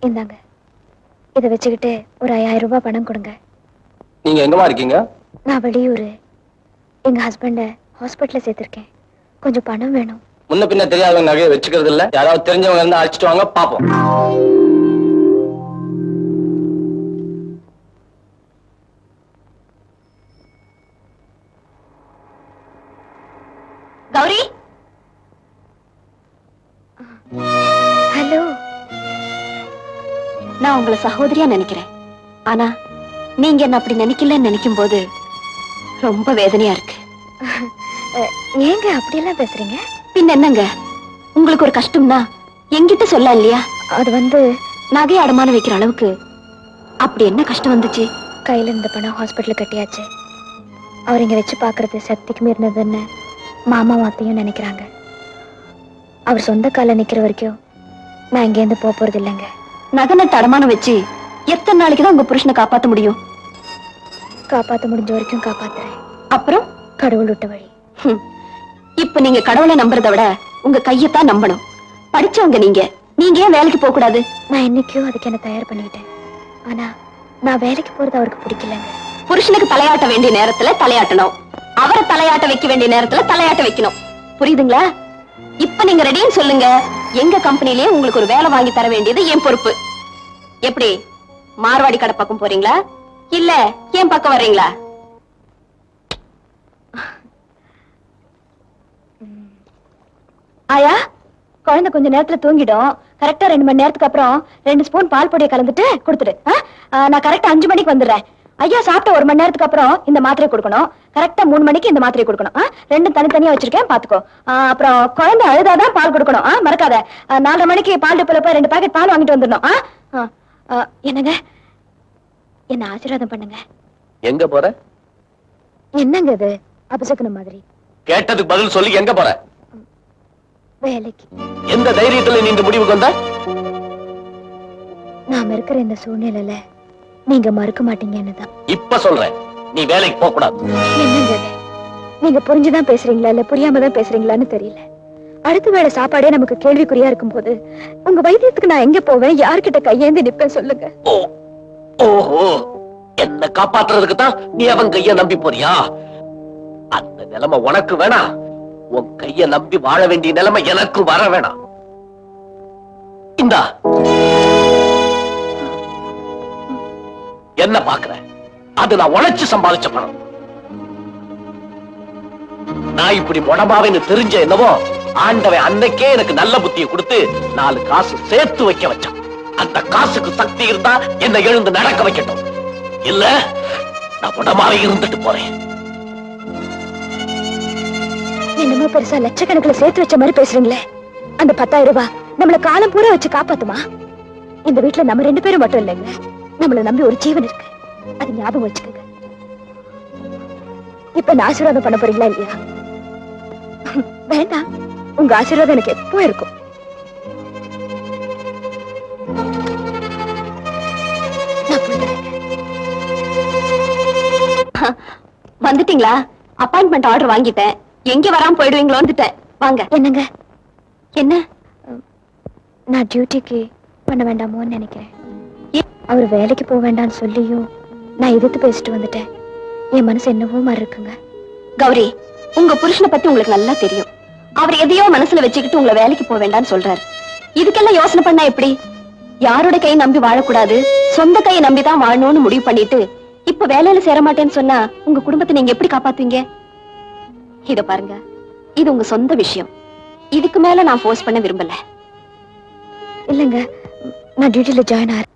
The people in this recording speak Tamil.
இந்தாங்க, இதை வச்சுக்கிட்டு ஒரு 5000 ரூபாய் பணம் கொடுங்க. நீங்க எங்கம்மா இருக்கீங்க? நான் வெளியூர். எங்க ஹஸ்பண்ட ஹாஸ்பிட்டல்ல சேர்த்திருக்கேன். கொஞ்சம் பணம் வேணும். முன்ன பின்ன தெரியாதவங்க நகையை வச்சுக்கிறது இல்ல. யாராவது தெரிஞ்சவங்க இருந்தா அழைச்சிட்டு வாங்க, பாப்போம். கௌரி, ஹலோ. நான் உங்களை சகோதரியா நினைக்கிறேன். ஆனா நீங்க என்ன அப்படி நினைக்கலன்னு நினைக்கும் போது ரொம்ப வேதனையா இருக்கு. ஏங்க அப்படியெல்லாம் பேசுறீங்க? பின்ன என்னங்க, உங்களுக்கு ஒரு கஷ்டம்னா என்கிட்ட சொல்ல இல்லையா? அது வந்து நகை அடமானம் வைக்கிற அளவுக்கு அப்படி என்ன கஷ்டம் வந்துச்சு? கையில இருந்த பணம் ஹாஸ்பிட்டல் கட்டியாச்சு. அவர் இங்க வச்சு பாக்குறது சக்திக்கு மீறினதுன்னு மாமாவும் அத்தையும் நினைக்கிறாங்க. அவர் சொந்த கால நிக்கிற வரைக்கும் நான் இங்கேருந்து போறது இல்லைங்க. நகை நட்டு அடமானம் வச்சு எத்தனை நாளைக்கு தான் உங்க புருஷனை காப்பாத்த முடியும்? காப்பாத்த முடிஞ்ச வரைக்கும் காப்பாத்துறேன். அப்புறம் கடவுள் விட்ட வழி. இப்ப நீங்க கடவுளை நம்புறதை விட உங்க கையத்தான் நம்பணும். படிச்சவங்க நீங்க ஏன் வேலைக்கு போக கூடாது? நான் என்னைக்கோ அதுக்கு என்ன தயார் பண்ணிக்கிட்டேன். ஆனா நான் வேலைக்கு போறது அவருக்கு பிடிக்கலங்க. புருஷனுக்கு தலையாட்ட வேண்டிய நேரத்துல தலையாட்டணும், அவரை தலையாட்ட வைக்க வேண்டிய நேரத்துல தலையாட்ட வைக்கணும். புரியுதுங்களா? இப்ப நீங்க ரெடின்னு சொல்லுங்க. எங்க கம்பெனிலேயே உங்களுக்கு ஒரு வேலை வாங்கி தர வேண்டியது என் பொறுப்பு. எப்படி, மார்வாடி கடை பக்கம் போறீங்களா இல்ல என் பக்கம் வர்றீங்களா? ஆயா, குழந்தை கொஞ்ச நேரத்துல தூங்கிடும். கரெக்டா 2 மணி நேரத்துக்கு அப்புறம் 2 ஸ்பூன் பால் பொடியை கலந்துட்டு கொடுத்துடு. நான் கரெக்டா 5 மணிக்கு வந்துடுறேன். ஐயா சாப்பிட்ட 1 மணி நேரத்துக்கு அப்புறம் இந்த மாத்திரை கொடுக்கணும். கரெக்டா 3 மணிக்கு இந்த மாத்திரை கொடுக்கணும். 2 தனித்தனியா வச்சிருக்கேன், பாத்துக்கோ. அப்புறம் குழந்தை அழுதாதான் பால் கொடுக்கணும், மறக்காத. 4:30 மணிக்கு பால் டிப்போல போய் 2 பாக்கெட் பால் வாங்கிட்டு வந்துடணும். என்னங்க, என்ன ஆசீர்வாதம் பண்ணுங்க. எங்க போற? என்னங்க இது அபசகுன மாதிரி? கேட்டதுக்கு பதில் சொல்லி. எங்க போற? வேலைக்கு. எந்த தைரியத்துல நீ இந்த முடிவுக்கு வந்த? நாம இருக்கிற இந்த சூழ்நிலையில நீங்க மறுக்க மாட்டீங்கன்னு தான் இப்ப சொல்றேன், நீ வேலைக்கு போக கூடாது. என்னங்க இது? நீங்க புரிஞ்சுதான் பேசுறீங்களா இல்ல புரியாம தான் பேசுறீங்களான்னு தெரியல. அடுத்த வேளை சாப்பாடே நமக்கு கேள்விக்குறியா இருக்கும் போது உங்க வைத்தியத்துக்கு நான் எங்க போவேன், யார்கிட்ட கையேந்தி நிப்பேன் சொல்லுங்க. ஓஹோ, என்ன காப்பாத்துறதுக்கு தான் நீ அவன் கைய நம்பி போறியா? அந்த நிலைமை உனக்கு வேணா. உன் கைய நம்பி வாழ வேண்டிய நிலைமை எனக்கு வர வேணாம். இந்தா, என்ன பாக்குற? அது நான் உழைச்சு சம்பாதிச்ச பணம். நான் இப்படி மொடமாவேன்னு தெரிஞ்ச என்னவோ ஆண்டவன் அன்னைக்கே எனக்கு நல்ல புத்தியை கொடுத்து 4 காசு சேர்த்து வைக்க வச்சான். அந்த காசுக்கு சக்தி இருந்தா என்ன எழுந்து நடக்க வைக்கட்டும். இல்ல நான் மொடமாவே இருந்துட்டு போறேன். என்னமோ பெருசா லட்சக்கணக்கில் சேர்த்து வச்ச மாதிரி பேசுறீங்களே. அந்த 10,000 ரூபாய் நம்மள காலம் பூரா வச்சு காப்பாத்துமா? இந்த வீட்டுல நம்ம 2 பேரும் மட்டும் இல்லைங்க, நம்மள நம்பி ஒரு ஜீவன் இருக்கு. அது ஞாபகம் வச்சுக்கோங்க. இப்ப நான் ஆசீர்வாதம் பண்ண போறீங்களா இல்லையா? வேண்டாம், உங்க ஆசீர்வாதம் எனக்கு எப்போ இருக்கும். வந்துட்டீங்களா? அப்பாயின்மெண்ட் ஆர்டர் வாங்கிட்டேன். எங்க வராம போயிடுவீங்களோ வந்துட்டேன். வாங்க. என்னங்க? என்ன? நான் டியூட்டிக்கு பண்ண வேண்டாமோன்னு நினைக்கிறேன். அவர் வேலைக்கு போக வேண்டாம்னு சொல்லியும் நான் எதிர்த்து பேசிட்டு வந்துட்டேன். என் மனசு என்னவோ மாதிரி இருக்குங்க. கௌரி, உங்க புருஷனை பத்தி உங்களுக்கு நல்லா தெரியும். அவர் எதையோ மனசுல வச்சுக்கிட்டு உங்களை வேலைக்கு போக வேண்டாம்னு சொல்றாரு. இதுக்கெல்லாம் யோசனை பண்ணா எப்படி? யாரோட கையை நம்பி வாழக்கூடாது, சொந்த கையை நம்பிதான் வாழணும்னு முடிவு பண்ணிட்டு இப்ப வேலையில சேர மாட்டேன்னு சொன்னா உங்க குடும்பத்தை நீங்க எப்படி காப்பாத்துவீங்க? இத பாருங்க, இது உங்க சொந்த விஷயம். இதுக்கு மேல நான் ஃபோர்ஸ் பண்ண விரும்பல. இல்லங்க, நான் டியூட்டில ஜாயின் ஆறேன்.